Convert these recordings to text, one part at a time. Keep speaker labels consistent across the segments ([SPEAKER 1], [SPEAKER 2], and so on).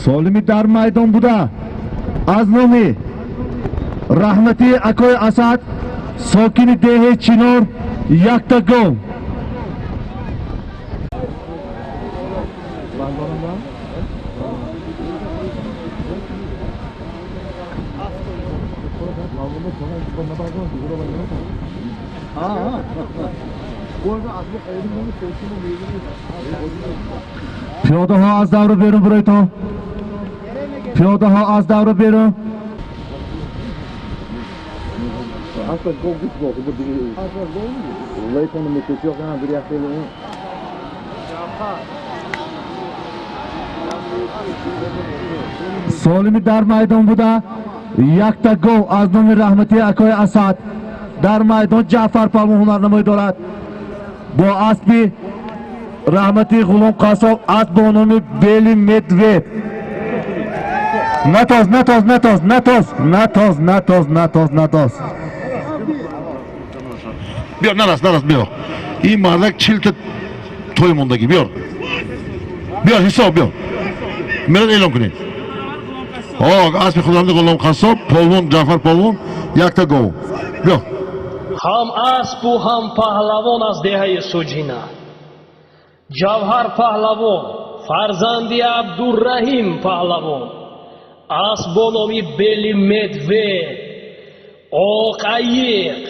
[SPEAKER 1] Solimi dar maydon bуда az nomi rahmati Akoy Asad sokini dehe Chinor yakta gol. Piyoda ha az davra berin buraya to. Piyoda ha az davra berin. Solimi dar maydon buda yakta gol az nomi rahmati Akoy Asad در میدان جعفر پالمون هنرنمایی دارد با اسب رحمتی غلام قاسم اسب با نام بیلی مدوید نتاز بیار نرس بیار این مردک چیلت توی موندگی بیار حساب بیار میرد اعلام کنید اسب خداوند غلام قاسم پالمون جعفر پالمون یک تا گو بیار
[SPEAKER 2] هم اسب و هم پهلوان از دهه سوجینا جوهر پهلوان فرزندی عبدالرحیم پهلوان اسب با نام بلی مدوید آقایق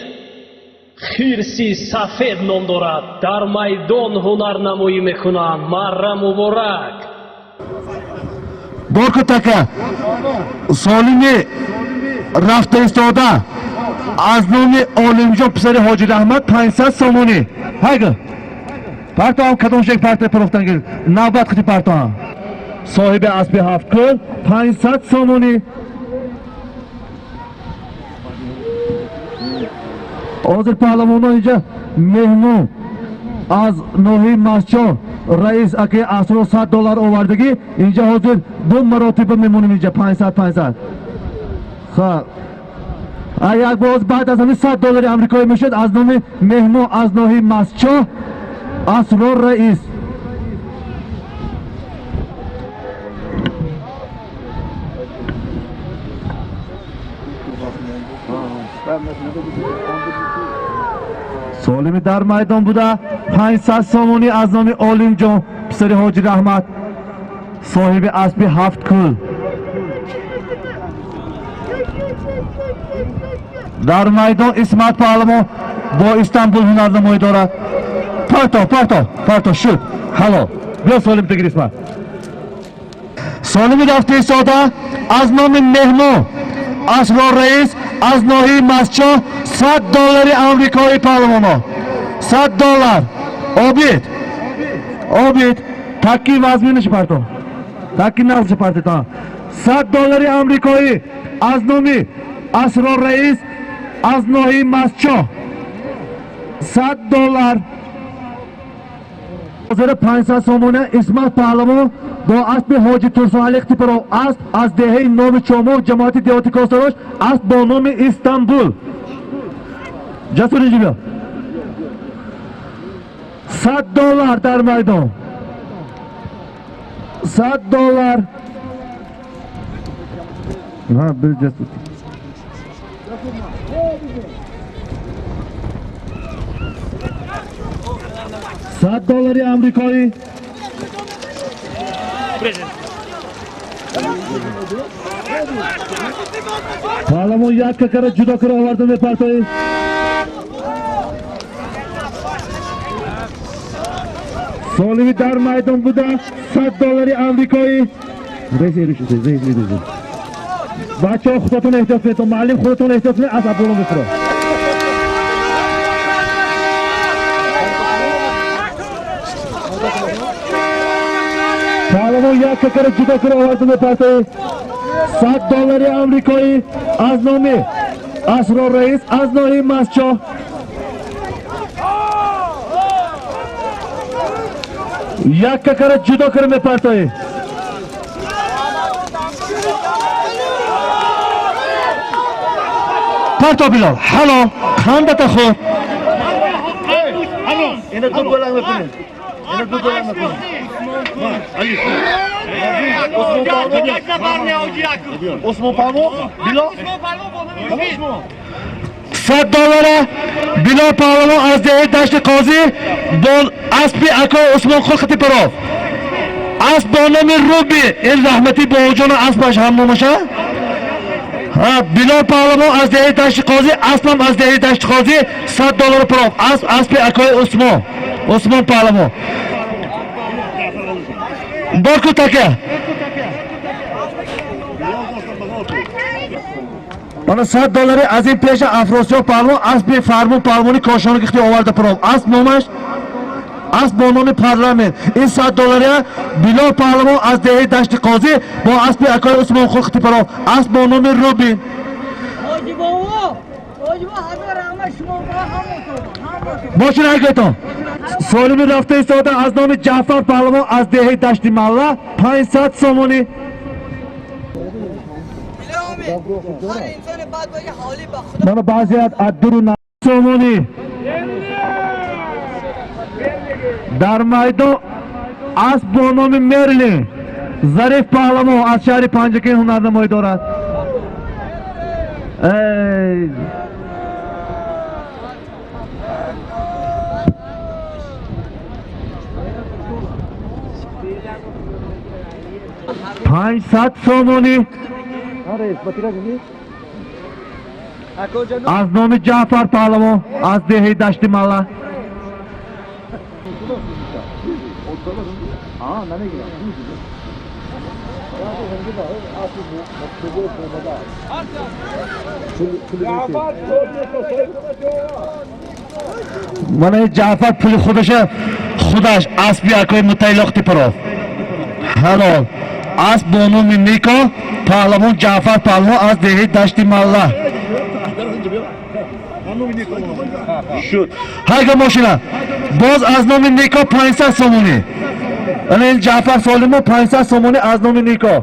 [SPEAKER 2] خیرسی سفید نام دارد در میدان هنرنمایی میکنند مره مبارک
[SPEAKER 1] برکو تکه سالمی رفته ایستاده از نام عالمجان پسر حاجی رحمت 500 سامانی هایگه پرتو هم کدوم شک پرتو پروفتن گیر نوبت خطی پرتو هم صاحب اسب 7 کل 500 سامانی حاضر پهلوان اینجا مهمون از نوحی مسجد رئیس اکی اسرو $100 آوردگی اینجا حاضر دو مراتب میمونیم اینجا 500 خب اگر باز بعد از همین $100 آمریکایی میشد از نام مهمون از نوحی مسجد اسرو رئیس سالمی در میدان بوده 500 سامانی از نام عالم جان پسر حاجی رحمت صاحب اسب 7 کل در میدان اسمت پهلوان با استانبول هنرنمایی دارد پارتو شد حالا بیا سالم بگیر اسمت سالمی رفته ایستاده از نام مهمون اسرو رئیس از نوحی مسجد $100 آمریکایی پهلوانا $100 آبید تکی وزمینش پرتو تکی نفسش پرتو تا $100 آمریکایی از نومی اسرو رئیس از نوحی مسجد $100 حاضر 500 سامانه اسمت پهلوان با اسب حاجی ترسو علی اختیپرو اسب از دهه نام چامو جماعت دیهاتی کاستاراش اسب با نام استانبول جسور اینجا بیا $100 در میدان $100 ها بر جسور $100 آمریکایی پهلوان یک ککر جدا کرده آورده می پرتایی سالمی در میدان بوده $100 آمریکایی رئیس بچه ها خودتون احتیاط کنید معلم خودتون احتیاط کنید از ابولو بفرا پهلوان یک ککر جدا کرده آورده می پرتایی $100 آمریکایی از نام اسرو رئیس از نوحی مسجد یک ککر جدا کرده می پرتایی پرتو بلال حالا خندت خود Yana dur bolang bepini. Yana dur bolang bepini. Osman Palmo, Bilo. $100 Bilo Palmo az dehi dashti qozi don aspi ako Osman Xulqati Parov. Asp با نام روبی این رحمتی با جان اسب باش هم نماشه بلا پهلوان از دهی دشت قاضی اسبم از دهی دشت قاضی $100 پرام اسب اکای عثمان پهلوان باکو تکه mana $100 از این پیش افراسیاب پهلوان اسب فرمون پهلوانی کاشانی گختی آورده پرام اسب نامش اسب با نام پارلمنت این $100 بلا پهلوان از دهه دشت قاضی با اسب اکای عثمان خلقتی پرو اسب با نام روبین باشین حقیقتا سالمی رفته ایستاده از نام جعفر پهلوان از دهه دشت مله 500 سومونی من بعضی از درون سومونی در میدان اسب با نام مرلین ظریف پهلوان از شهر پنجگین هنرنمایی دارد $500 سومونی از نام جعفر پهلوان از دهه دشت مله من جعفر پول خودش اسبی اکای متعلقتی پرو حلال اسب با نام نیکا پهلوان جعفر پهلوان از دهه دشت مله شد هرگاه ماشینه باز از نام نیکا 500 سومونی این جعفر سالمو 500 سومونی از نام نیکا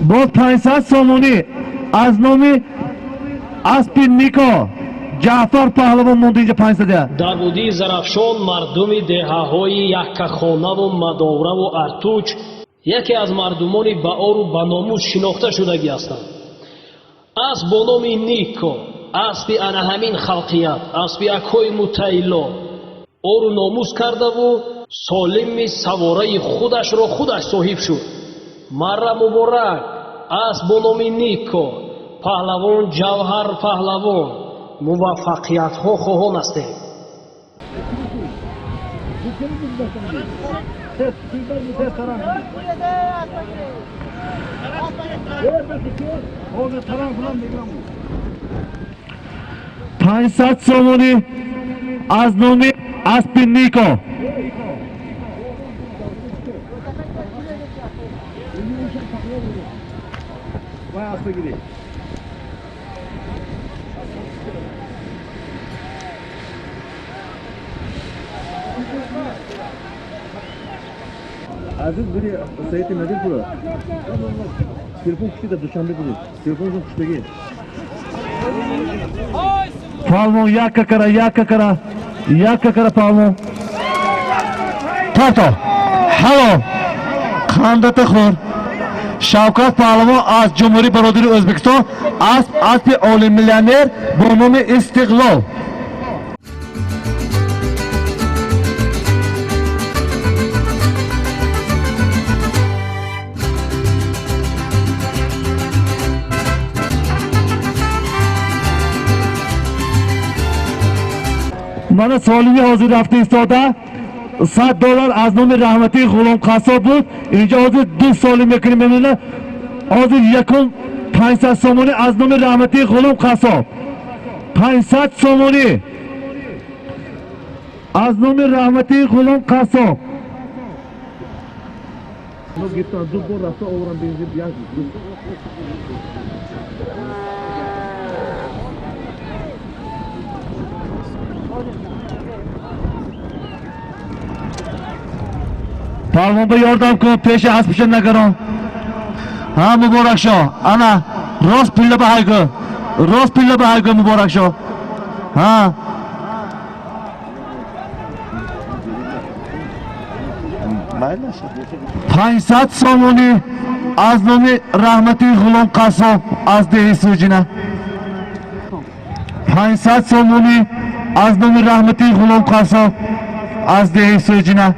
[SPEAKER 1] باز 500 سومونی از نام اسب نیکا جعفر پهلوان موند اینجا 500
[SPEAKER 2] Давуди Зарафшон мардуми деҳаҳои Яккахона ва Мадовра ва Артуч яке аз мардумони баору баномус шинохта шудагӣ ҳастанд. Асп бо номи Нико, аспи ана ҳамин халқият, аспи акои мутаилло ору номус кардаву солими савораи худашро худаш соҳиб шуд. Марра муборак, асп бо номи Нико, паҳлавон Ҷавҳар паҳлавон муваффақиятҳо хоҳон астем. $500 سومونی از نام اسب نیکو Aziz biri Sayyid Nadir Pura. Telefon kuşu da Dushanbe biri. Telefonun kuştaki. Palmo yakka kara palmo. Tato. Halo. Kandata khor. Shavkat Palmo az Cumhuriyet Barodari O'zbekiston aspi oliy millioner bu nomi Istiqlol. من سالمی حاضر رفته ایستاده $100 از نام رحمتی غلام قصاب بود اینجا حاضر 2 سالی میکنیم بمونه حاضر یکم 500 سومونی از نام رحمتی غلام قصاب 500 سومونی از نام رحمتی غلام قصاب پالمون به یاردم کن پیش اسبش نگران ها مبارک شو انا راست پله به هایگو مبارک شو ها
[SPEAKER 1] 500 somoni az nomi rahmati G'ulom Qassob az dehi Sujina. 500 somoni az nomi rahmati G'ulom Qassob az dehi Sujina.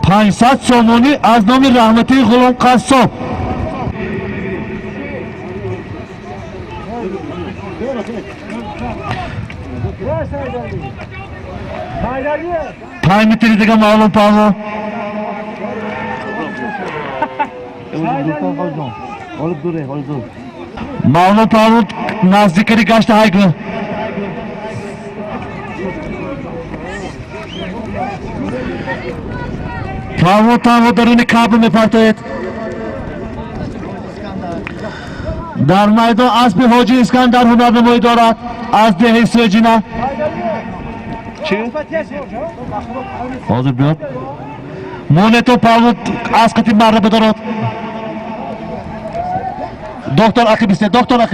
[SPEAKER 1] 500 somoni az nomi rahmati G'ulom Qassob. Pay metresiga ma'lum Pavlo.
[SPEAKER 3] Olib duray, olib dur.
[SPEAKER 1] Ma'lum Pavlo nazdikari gashta haygı. Pavlo Pavlo daruni kabı mefartayet. در میدان اسب حاجی اسکندر هنرنمایی دارد از دهه سوجینا. چی؟ حاضر بیاد مونتو پاولو از قطی مربه دارد. دکتر اکی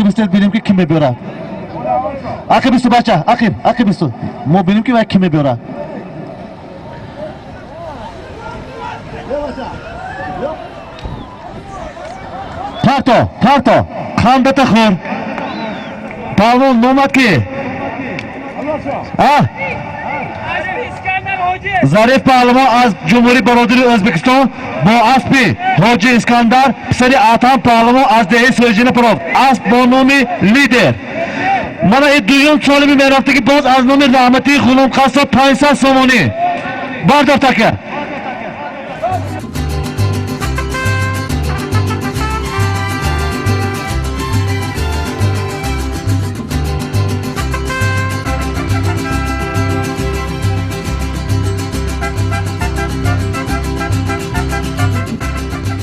[SPEAKER 1] بیسته بینیم که کی میبیره. اکی بیستو بچه اکی بیستو ما بینیم که کی میبیره. پارتو خاندتا خون پاولو نومد که ظریف پهلوان از جمهوری برادری ازبکستان با اسب حاجی اسکندر پسر اتم پهلوان از دهه سوجینه پرافت اسب با نام لیدر. من این دویم سالی میرفته که باز از نام رحمتی غلام قصاب 500 سومانی بردار تکه.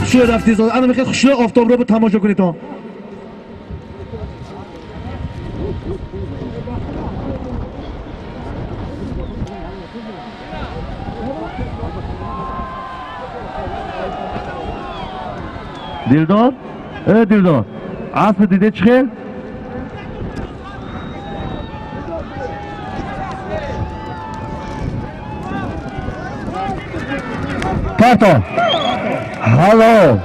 [SPEAKER 1] شو رفتی زاد انا میخواد خوشی آفتاب رو به تماشا کنید تو. دیلدار دیلدار اسب دیده چی خیل؟ پارتو هالو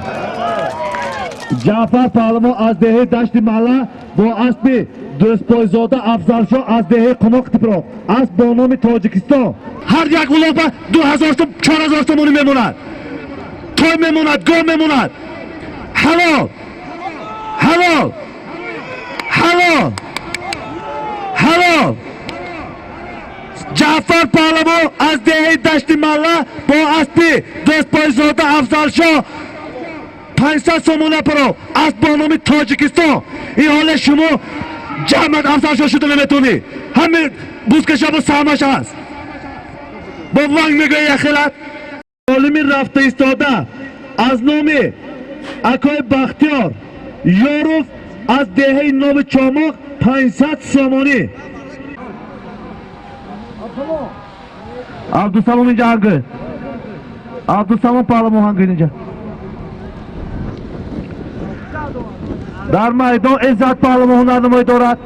[SPEAKER 1] جعفر پهلوان از دهه دشت محله با اسب دستپایزاده افضلشاه از دهه قماق تپرا اسب با نام تاجیکستان هر یک غلام 2000 تا 4000 تومانی میموند توی میموند گام میموند. هالو هالو هالو هالو جعفر پهلوان از دهه دشت محله با اسب دستپایزاده افضلشاه 500 سومونه پرو اسب با نام تاجیکستان. این حال شما جمعت افضلشاه شده نمیتونی همین بوزکشا با سهمش هست با ونگ میگه یخلت عالمی رفته ایستاده از نام اکای بختیار یاروف از دهه نام چاماق 500 سومانی. عبدالسلام اینجا هنگه عبدالسلام پهلوان هنگه اینجا در میدان عزت پهلوان هنرنمایی دارد.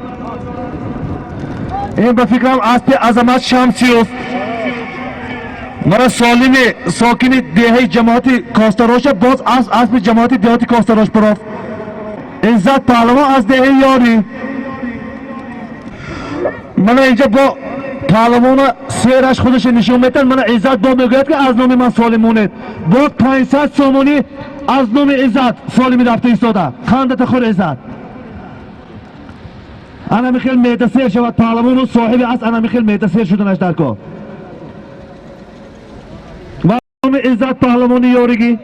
[SPEAKER 1] این به فکرم اسب عظمت شمسیوف مرا سالم ساکن دهه جماعت کاستراش باز اسب جماعت دهاتی کاستراش پرافت عزت پهلوان از دهه یاری. من اینجا با پهلوان سیرش خودش نشون میتن. من عزت با میگوید که از نام من سالمونید با 500 سومانی از نام عزت سالمی رفته ایستاده خندت خور عزت. انا میخیل میده سیر شود پهلوان و صاحبی است. انا میخیل میده سیر شدنش در کار و نام عزت پهلوانی یارگی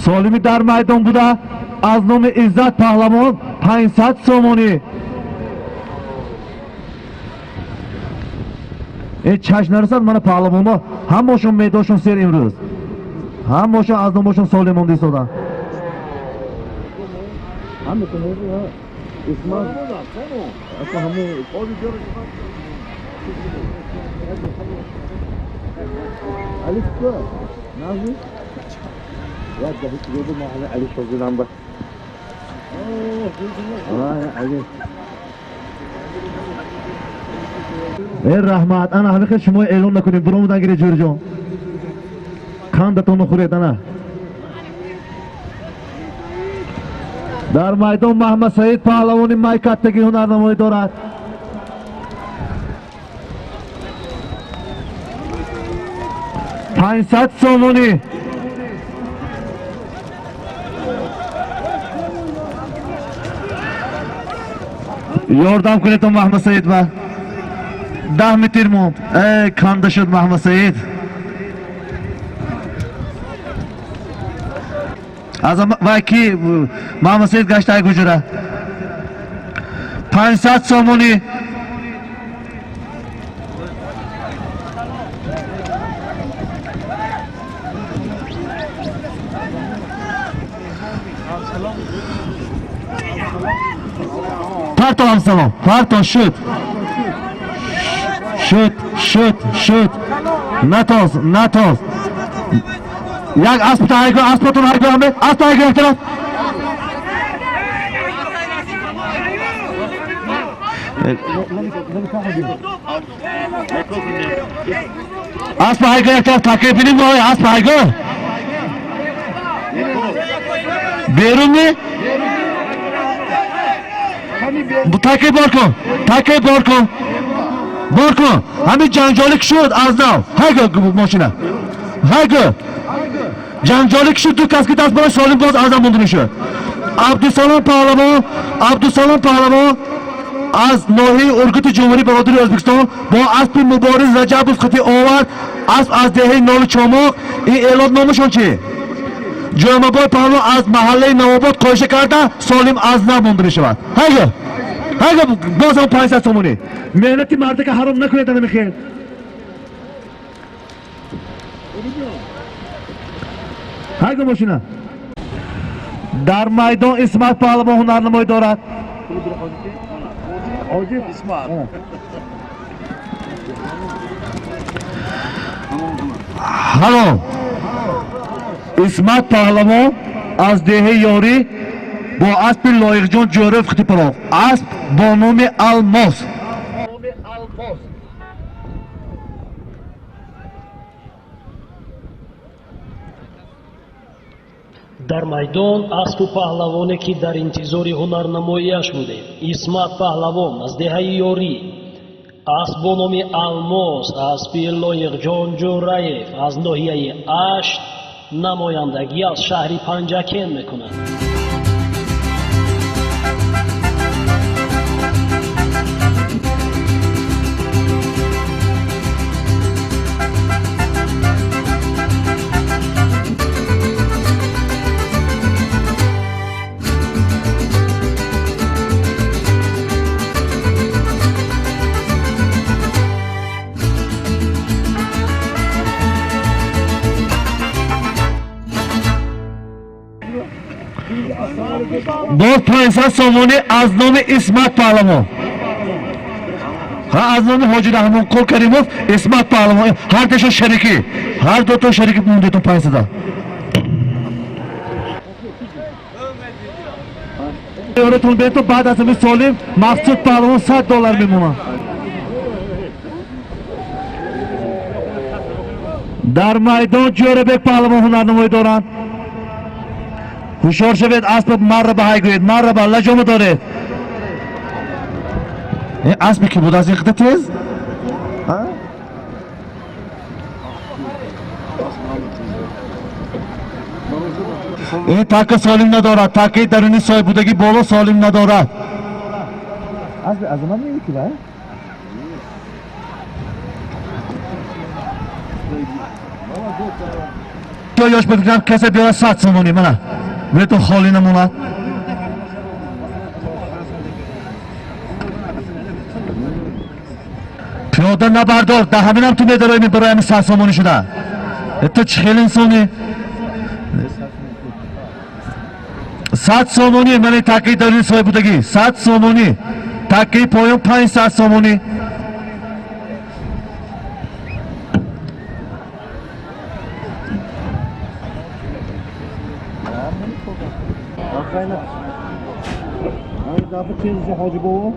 [SPEAKER 1] سالمی در میدان بوده از نام عزت پهلوان 500 سومانی. این چشم نرسد من پهلوان ها همشون میداشون سیر امروز همشون از نامشون سالمان دیستادن.
[SPEAKER 3] Ya da hiç gördüm mahalle Ali Şozu'dan bak.
[SPEAKER 1] رحمت انا همه شما اعلام نکنید برامون نگیره جور جان کندتون خورید انا در میدان محمد سعید پهلوانی مایکاتگی هنرنمایی دارد پانصد سومونی یاردم کنید تو محمد سعید با 10 متر موند ای کنده شد محمد سعید از وکی محمد سعید گشت ای گجره 500 سومونی پرتو همسلام پرتو شد نتاز یک اسب تایگو اسبتون هایگو همه اسب تایگو احتراف اسب هایگو احتراف تاکه بینیم باید اسب هایگو بیرون می تاکه بار کن همین جنجالی که شد از نو هایگو ماشینه هایگو جنجالی که شد دو کس که دست برای سالم باز از موندنی شد عبدالسلام پهلوان از ناحیه ارگوت جمهوری برادری ازبکستان با اسب مبارز رجب خطی آورد اسب از دهه نال چامق این اعلان نامشان چیه جامعه پهلوان از محله نواباد کاهش کرده سالم از نو موندنی شود هایگو باز هم 500 سومونی مهنتی مرده که حرام نکنید نمیخیر هایگو ماشینه در میدان اسمت پهلوان هنرنمایی دارد هلو اسمت پهلوان از دهه یاری با اسب لایق جان جورف خطی پراف اسب با نام الماس
[SPEAKER 2] дар майдон аспу паҳлавоне ки дар интизори ҳунарнамоияш будем исмат паҳлавон аз деҳаи ёрӣ асп бо номи алмос аспи лоиқҷон ҷӯраев аз ноҳияи ашт намояндагӣ аз шаҳри панҷакен мекунад
[SPEAKER 1] باز 500 سومونی از نام اسمت پهلوان از نام حاجی رحمان قل کریموف اسمت پهلوان هر دوشون شریکی هر دو تا شریکی موندتون 500 یارتون به تو بعد از همین سالیم مقصود پهلوان $100 میمونه در میدان جوربک پهلوان هنرنمایی دارند هوشیار شوید اسب مرحبا های گوید مرحبا لجامو دارید این اسبی که بود از این خطه تیز این تاکه سالم ندارد تاکه درونی سای بودگی بالا سالم ندارد اسب از من میگه که باید یاش بگیرم کسی بیاره 100 سومونی منه به تو خالی نمونه پیاده نبردار ده همین هم تو نداره برای همین 100 سومونی شده تو چخیل انسانی 100 سومونی من تاکی دارین سوی بودگی 100 سومونی تاکی پایان 500 سومونی
[SPEAKER 3] این دفعه چیزی حاجی بابا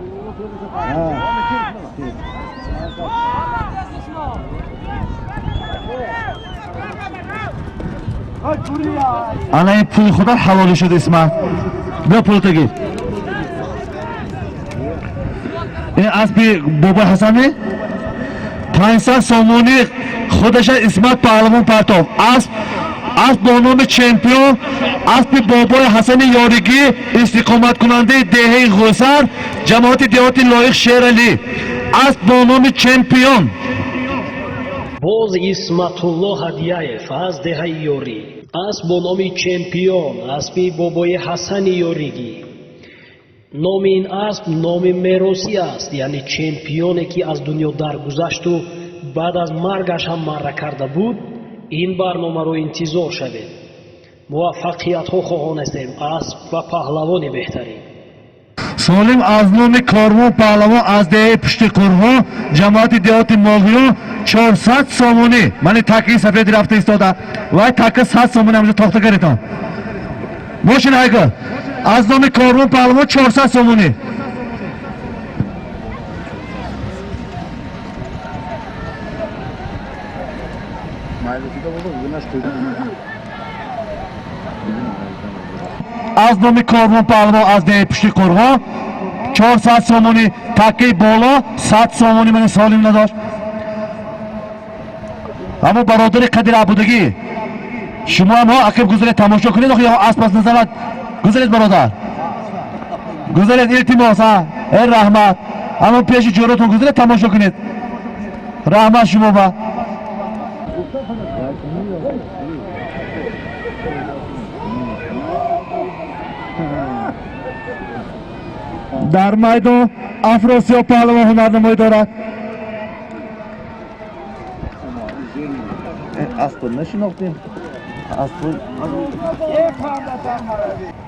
[SPEAKER 1] انا این پول خدا حوالی شد اسمت بیا پول تگیر این اسبی بابا حسنی 500 سومونی خودش اسمت پهلوان پرتاب اسب با نام چمپیون اسب بابای حسن یارگی استقامت کننده دهه غوسر جماعت دیهات لایق شیر علی اسب با نام چمپیون
[SPEAKER 2] боз исматулло ҳадияев аз деҳаи ёрӣ асб бо номи чемпион аспи бобои ҳасани ёригӣ номи ин асб номи меросӣ аст яъне чемпионе ки аз дунё даргузашту баъд аз маргаш ҳам марра карда буд ин барномаро интизор шавед муваффақиятҳо хоҳонастем асб ва паҳлавони беҳтарин
[SPEAKER 1] солим аз номи корвон паҳлавон аз деҳаи пушти қурғон ҷамоати деҳоти моғиён 400 сомонӣ мани такки сафеди рафта истода вай такка 100 сомонӣ ҳамҷо тохта гаритон мошин айка аз номи корвон паҳлавон 400 сомонӣ аз номи корвон паҳлавон аз деҳаи пушти қурғон 400 сомонӣ таккаи боло 100 сомонӣ мани солим надошт аммо бародари қадир абудагӣ шумо ҳам ақиб гузаред тамошо кунед охи асп аз назарат гузаред бародар гузаред илтимос раҳмат ҳамон пеши ҷоротон гузаред тамошо кунед раҳмат шумо ба дар майдон афросиёб паҳлавон ҳунарнамоӣ дорад
[SPEAKER 3] اسب نشناختیم اسب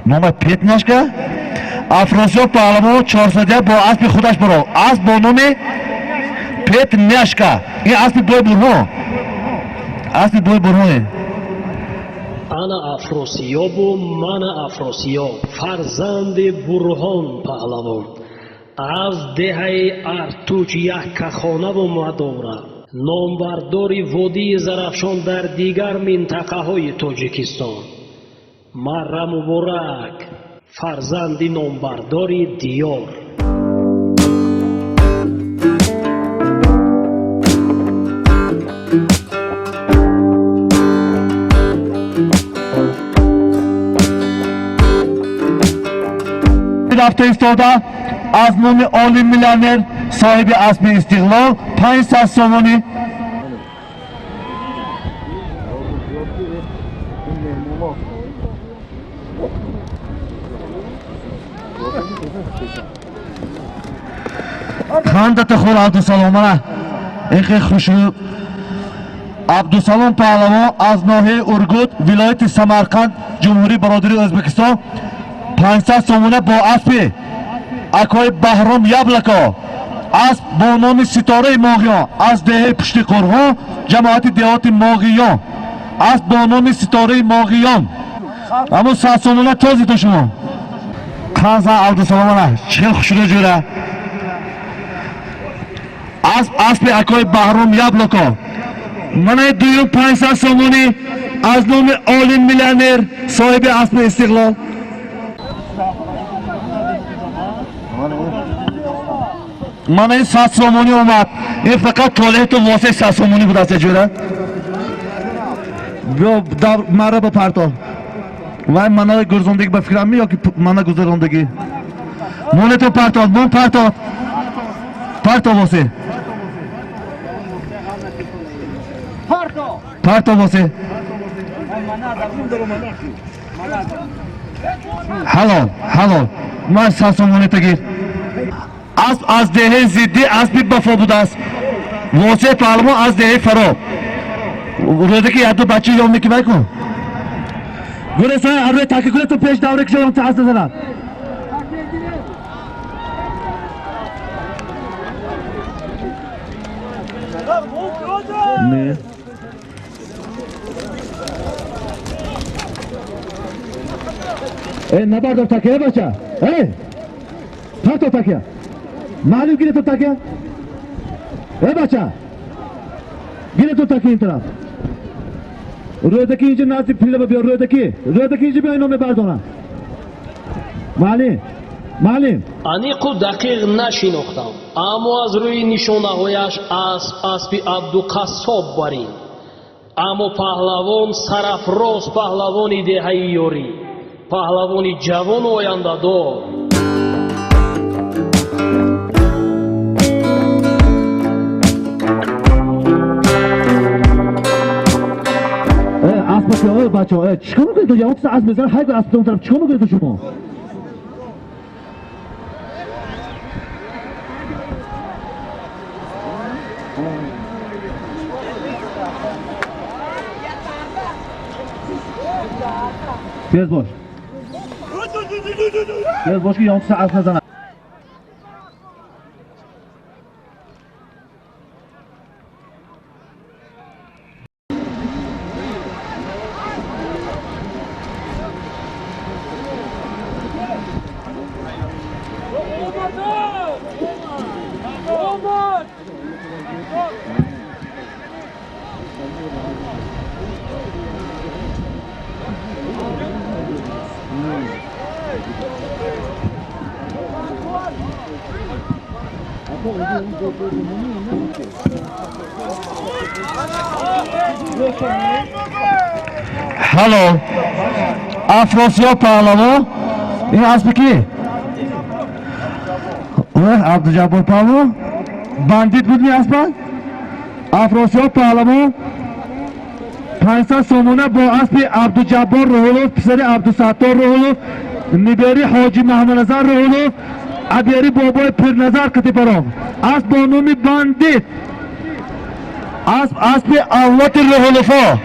[SPEAKER 1] номер петнашка афросиёб паҳлавон 400 бо аспи худаш баро асп бо номи петняшка ин аспи бой бурҳон аспи бой бурҳоне
[SPEAKER 2] ана афросиёбу мана афросиёб фарзанди бурҳон паҳлавон аз деҳаи артуч яккахонаву мадовра номбардори водии зарафшон дар дигар минтақаҳои тоҷикистон марра муборак фарзанди номбардори диёр
[SPEAKER 1] рафта истода аз номи оли миллионер соҳиби асби истиқлол 500 сомонӣ хандата хол абдусаломана ин хел хушрӯ абдусалом паҳлавон аз ноҳияи ургут вилояти самарқанд ҷумҳурии бародарии ӯзбекистон 500 сомона бо аспи акои баҳром яблако اسب با نام ستاره ماغیان از دهه پشت قرغان جماعت دیهات ماغیان اسب با نام ستاره ماغیان اما ساسونونه توزی تو شما خانزان عبدالسلامانه چه خوشونه جوره اسب اکای بحرام یبلکا منه دویم 500 سومونی از نام عالی میلیونر صاحب اسب استقلال من این 100 سومونی اومد این فقط طالح تو واسه 100 سومونی بود است جوره بیا مرا با پرتاب وای منو گرزوندگی به فکرم می یا که منو گذروندگی مونه تو پرتاب مون پرتاب واسه پرتاب واسه حلال من 100 سومونی تگیر اسب از دهه زیدی اسبی بفا بوده است واسه پهلوان از دهه فرا روزه که یادو بچه یوم میکی بکن گوره سای اروی تاکی گوره تو پیش دوره که شدم چه هست نزنم نه نبردم تاکیه بچه Tak to takie. Malum gire to takie? Bachcha. Gire to takie این طرف. رویدکی اینجا نزدیک پله بیا رویدکی اینجا بیا اینو بردارم. معلم
[SPEAKER 2] аниқу дақиқ нашинохтам, аммо аз рӯи нишонаҳояш аспи абдуқассоб барин. аммо паҳлавон сарафроз, паҳлавони деҳаи ёрӣ, паҳлавони ҷавону ояндадор.
[SPEAKER 1] اسب بچه‌ها چیکار می‌کنید تو یه اسب بزنن هر اسب اون طرف چیکار می‌کنید تو شما بیاد باش که یه اسب نزنن Hallå, Afrosiyab Pahlavi, این اسب کی؟ عبدالجبار پهلوی بندیت بود این اسب؟ افراسیاب پهلوی 500 سومونه با اسب عبدالجبار روحلو، پسر عبدالستار روحلو، نبیری حاجی محمد نظر روحلو، ابیری بابای پیر نظر کتی پرام. اسب با نومی بندیت، اسب اولت روحلوفا.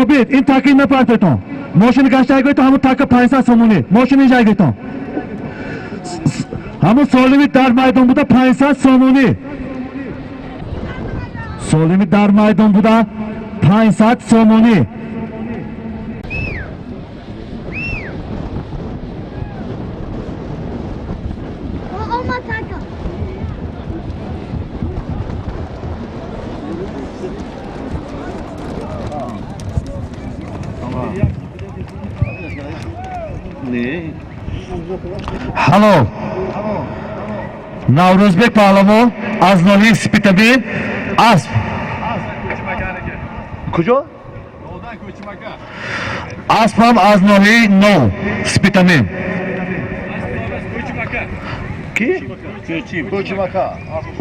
[SPEAKER 1] آبید این تاکی نپرته تو ماشین گشته گوی تو همون تاک 500 سومونی ماشین اینجا گوی تو همون سالمی در میدان بوده 500 سومونی سالمی در میدان بوده 500 سومونی Hallå, Navruzbek Pahlavi az nohi Spitamin asp. کجا؟ اسبم از نوحه نو سپیتامین. کی؟ کوچیمکا.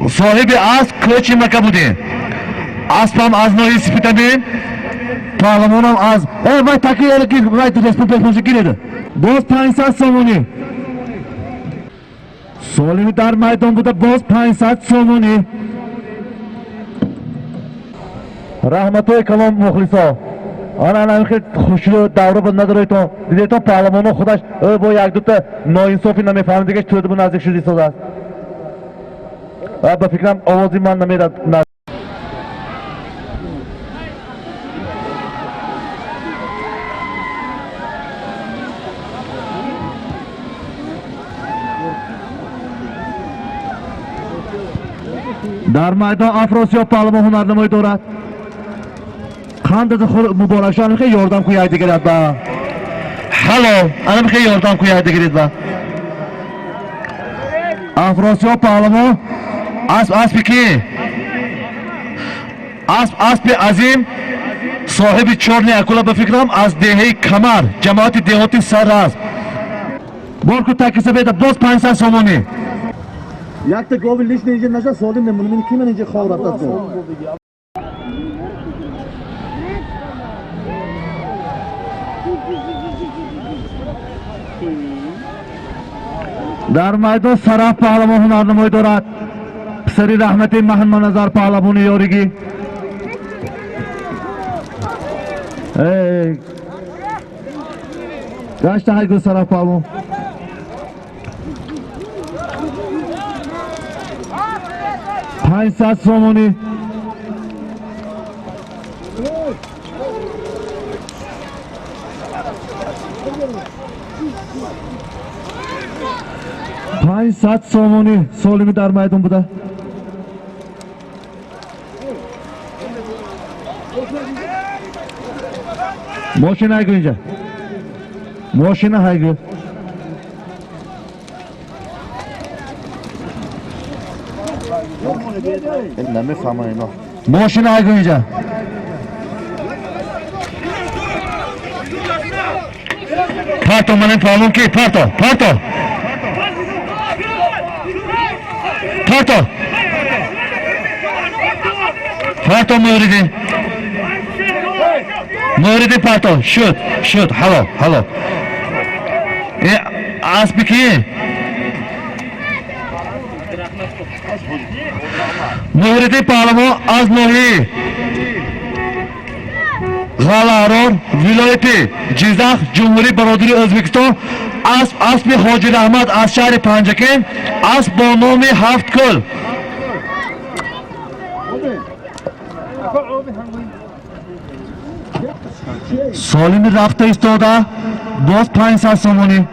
[SPEAKER 1] صاحب اسب کوچیمکا بودیم. اسبم از نوحه سپیتامین. پهلوانم از وای تاکی الکی وای تو دست پوش گیرید. باز 500 سومونی. سالمی در میدان بوده باز 500 سومونی. رحمتوی کلام مخلصا آن خیلی خوشی و دوره بود نداره تو دیده تو پهلوانو خودش با یک دوتا ناانصافی نمیفهمه دیگه چطور به نزدیک شدی ساز است به فکرم آوازی من نمیداد در میدان افراسیاب پهلوان هنرنمایی دارد خانده خود مبارکشان خیلی یاردم کوی دیگرید با هلو انا خیلی یاردم کوی دیگرید با افراسیاب پهلوان اسب کی اسب عظیم صاحب چرنی اکولا به فکرم از دهه کمر جماعت دهاتی سر است بارکو تکیسه بیده باز 500 سومونی یک تا گاوی لیش نیجه نشه سالیم نمونیم کی من اینجا خواه رفت در میدان سرف پهلوان هنرنمایی دارد پسری رحمتی محمد نظر پهلوانی یارگی گشته های گو سرف پهلوان 500 سومونی 500 somoni Solimi dar maydon buda. Moshina haygı ince. Moshina haygı.
[SPEAKER 3] نمیفهمم اینا.
[SPEAKER 1] Moshina haygı ince. Parto manen palmon ki parto. Parto Muridi. Muridi parto. Shoot. Hello. Aspi ki? Muridi palmo az nohi. G'alaron viloyati Jizzax Jumhuriy Barodari O'zbekiston asbi Hoji Rahmat az shahri Panjaken asb ba nomi 7 ko'l. Solimi rafta istoda boz 500 somoni.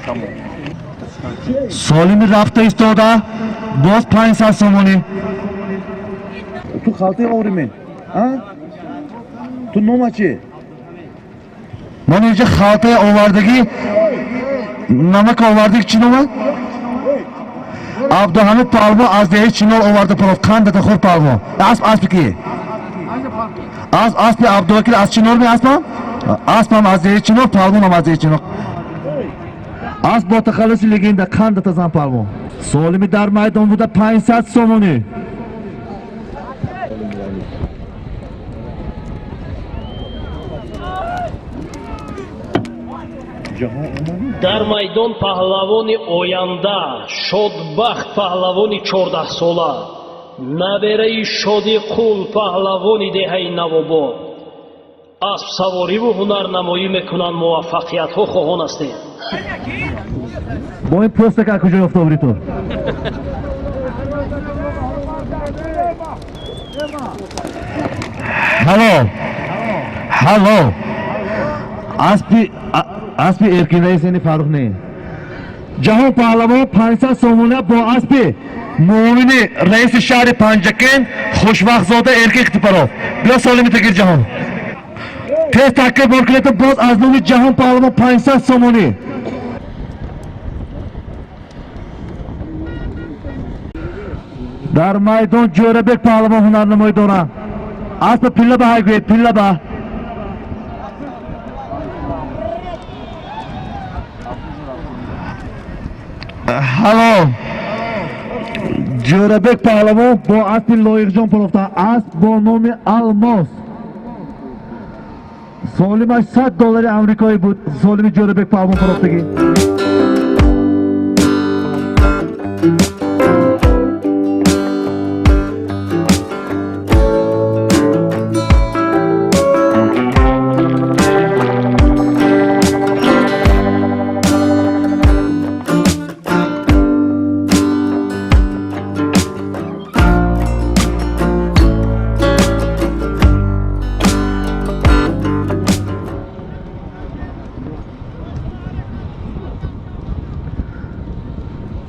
[SPEAKER 3] تمام.
[SPEAKER 1] Solimi rafta istoda boz 500 somoni.
[SPEAKER 3] تو خالتي اوريمين ها تو نوماچي
[SPEAKER 1] Mana önce xaltaya ovardagi namak ovardik chinoma. Abduhamid Palmo azdeyi chinol ovardi prof qanda da xor Palmo. Aspiki. Aspi Abduvakil az chinol mi aspam? Aspam azdeyi chinol Palmo nam azdeyi chinol. As bota xalısı legenda qanda tazan Palmo. Solimi dar maydon buda 500 somoni.
[SPEAKER 2] дар майдон паҳлавони оянда шодбахт паҳлавони 14 сола набераи шоди қул паҳлавони деҳаи навобод асп савориву ҳунарнамоӣ мекунанд муваффақиятҳо хоҳон ҳастед.
[SPEAKER 1] Bo in prostaka kujay oftovri to. Hello. Aspi erkinai seni Faruk ne? Jahon pahlavan 500 somona bo aspi muomini reisi shahri Panjaken Xushvaqtzoda erkek Tiparov. Bila Solimi tegir jahon. Tez takkir borkileti boz aznomi jahon pahlavan 500 somoni. Dar maydon Jo'rabek pahlavan hunarli maydona. Aspi pilla ba. Hello. Jo'rabek Pahlavon bu asli Loyiqjon Polovdan bo nomi Almos. Solimi $100 Amerika'yı bu Solimi Jo'rabek Pahlavon Polovdagi.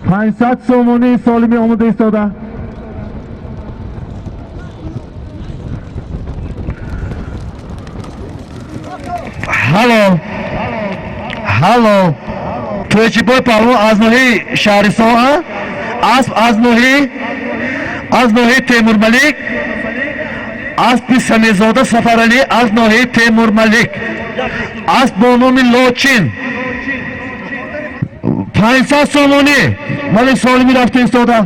[SPEAKER 1] Pansat somoni Solimi omada istoda. Hello. To'ychiboy Palvo Aznohi Shahriston Aznohi Temur Malik Aspi Samizoda Safarali Aznohi Temur Malik Asbonomi Lochin 500 somoni Malik Solimi rafta istoda.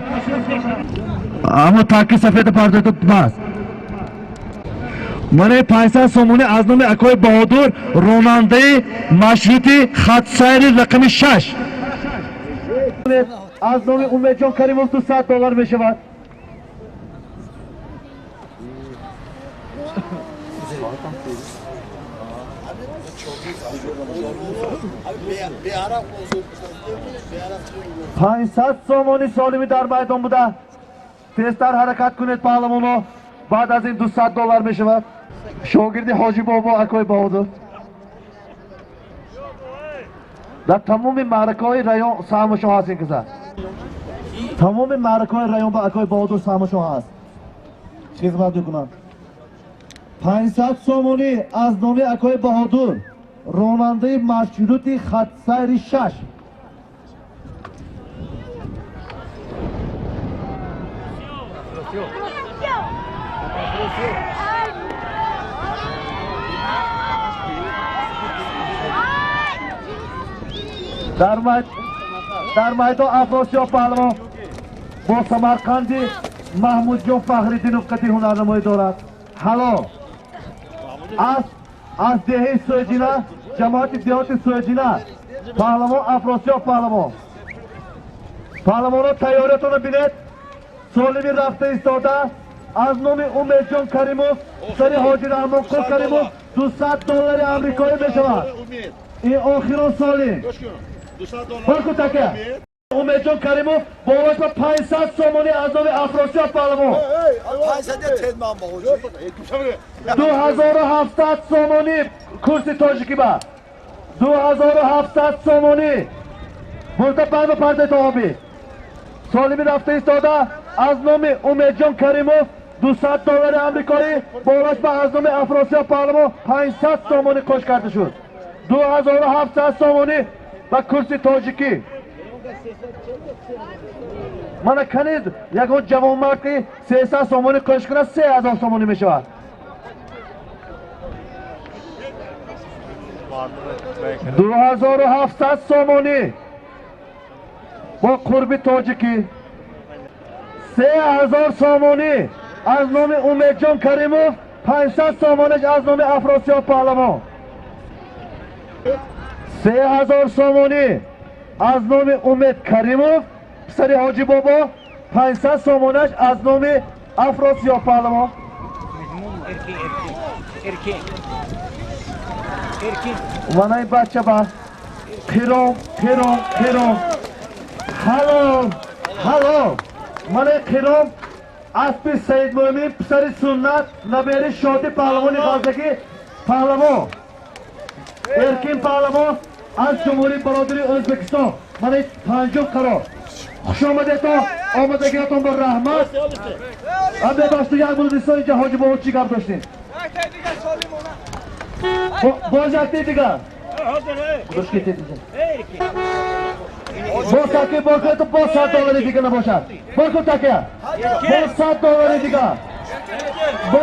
[SPEAKER 1] Ammo takki safeda pardoda bas. Mana 500 somoni az nomi Akoy Bahodur ronandayi Mashruti Khatsayri raqami 6. Az nomi Umedjon Karimov tu $100 meshavat. 500 somoni solimi در میدان بوده. تیزتر حرکت کنید پهلوانو. بعد از این $200 می شود. شاگرد حاجی بابا اکای بهادر در تمام معرکه های رایون سهمشون هست این کسا. تمام معرکه های رایون با اکای بهادر سهمشون هست. خدمت میکنم. 500 سومونی از نام اکای بهادر، راننده مشروط خط سیر 6. در میدان افراسیاب پهلوان با سمرقندی محمود جان فخریدین قطعی هنرنمایی دارد. حالا از دهه سویجینه، جماعت دیهات سویجینه، پهلوان افراسیاب پهلوان ها تیاریتون رو بینید. سالمی رفته ایستاده از نام امید جان کریموف سری حاجی رحمان کل کریموف $200 امریکایی می شود. این آخران سالیم برکو تکه امید جان کریموف باوش با 500 سومانی از نام افراسیاب پهلوان. 2700 سومانی کرسی تاجیکی با 2700 سومانی برده پای با پرده تاهابی. سالمی رفته ایستاده از نام امید جان کریموف $200 امریکایی باوش با از نام افراسیاب پهلوان 500 سومانی کش کرده شد. 2700 سومانی و کرسی تاجیکی. من کنید یک جوان مرد که 300 سومانی کش کنه 3000 سومانی می شود. $2700 سومانی با قربی تاجیکی. 3000 سومانی از نام امید جان کریموف، 500 سومانیش از نام افراسیاب پهلوان. 3000 سومانی از نام امید کریموف پسر حاجی بابا، 500 سومانیش از نام افراسیاب پهلوان. و این بچه با پیرم هلو من پیرم اسب سید مومن پسر سنت نبیری شادی پهلوانی غازگی پهلوان ارکین پهلوان از جمهوری برادری ازبکستان. من 5 قرار خوش آمده تا آمدگیتون با رحمت. هم بباشتو یک بودیستان اینجا حاجی بابا چی گفت داشتیم باز یک دیگه کدوش که دیگه با تکه با که تو با $100 دیگه نباشد. با که تکه با $100 دیگه با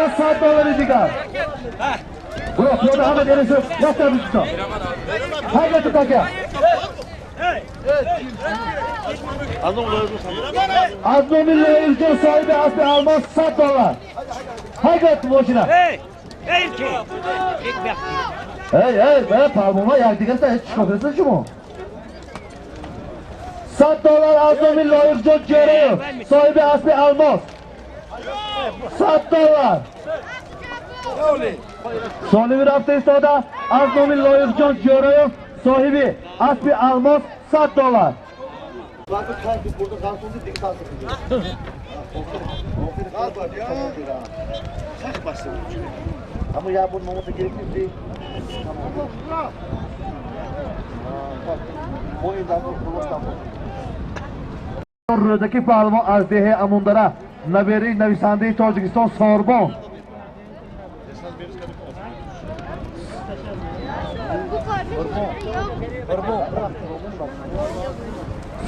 [SPEAKER 1] $100 دیگه برو پیاده همه دیرشو یک بیشتا هایگه تو تکه از نومی لایل جان صاحب اسب الماس $100 هایگه تو ماشینه. ای پرمونا یک دیگه است هیچ شکرسته شما. $100 از نومی لایل جان جره صاحب اسب الماس $100. سالمی رفته ایستاده از نام لایق جان جورایف صاحب اسب الماس $100. اما یا بود نموت گرفتیم رودکی پهلوان از دهه اموندره نبیری نویسنده تاجیکستان ساربان.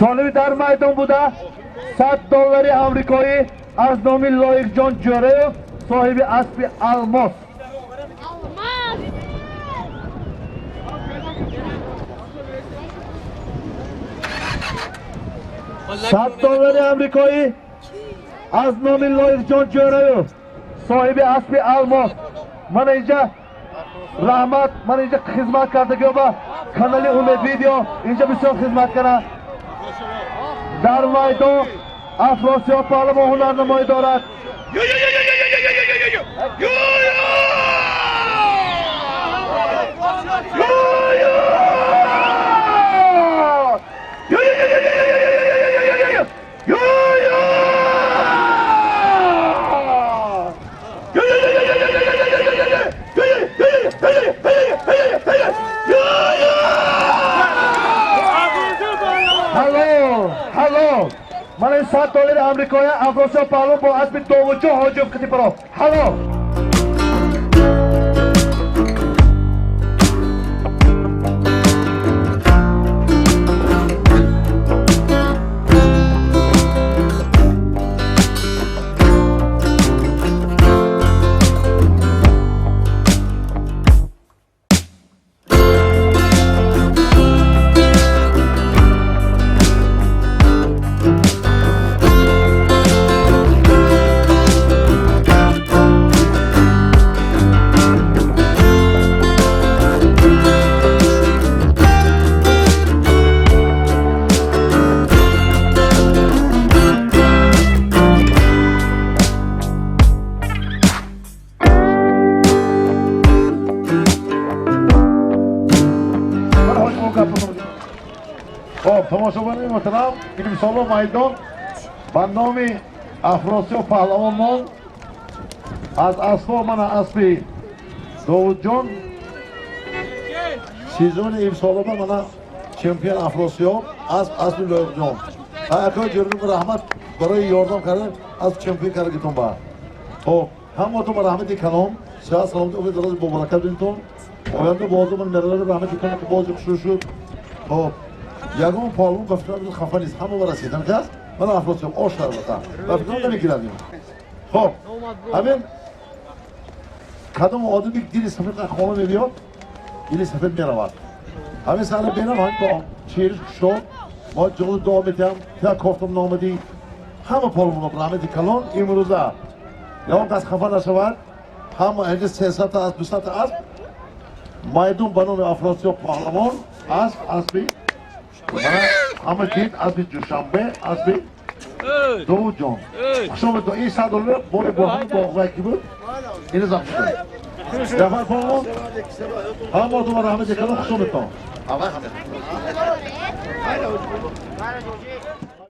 [SPEAKER 1] سالمی در میدان بوده $100 امریکایی از نام لایق جان جوریف صاحب اسب الماس. $100 امریکایی از نام لایق جان جوریف صاحب اسب الماس. من اینجا رحمت من اینجا خدمت کردگی با کانال امید ویدیو اینجا بسیار خدمت کنم. در میدان افراسیاب پهلوان هنرنمایی دارد.
[SPEAKER 3] Hallo. Mana $100 Amerikaya Afrosiyob Palvon bu Asbit Dovudjon Hojiyev Kitiparov. Hallo. خب تماشاگران محترم این امسال میدان با نام افراسیاب پهلوانمان از اسباب من اسب داوود جان سیزون امسال من چمپیون افراسیاب اسب داوود جان اکای جرم رحمت برای یاردم کردن از چمپیون کردگیتون با خب همتون با رحمت کلام سیاست سلامت امید دراز با برکت بینتون آینده بازو من مرلال رحمت کنم که بازی خوش شد خب یگان پالون به فکر خفه نیست همه با رسیدن که هست من افراسیاب آشتر بطن و فکر نمیگیردیم خب همین کدام آدمی که دیلی سفید خانه میبیاد دیلی سفید میرود همین سهل بینم همین با چیرش شد ما جلو دعا میتیم تا کفتم نامدی همه پالون با رحمت کلان امروزه یگان کس خفه نشود همه اینجا 300 تا از 200 تا از میدون بنام افراسیاب پهلوان اسبی همه چیز اسبی جوشنبه اسبی داوود جان شما تو این $100 با همون باقی کی بود این زمان شد دفعه پالون همه تو رحمت کلام خوشم بتون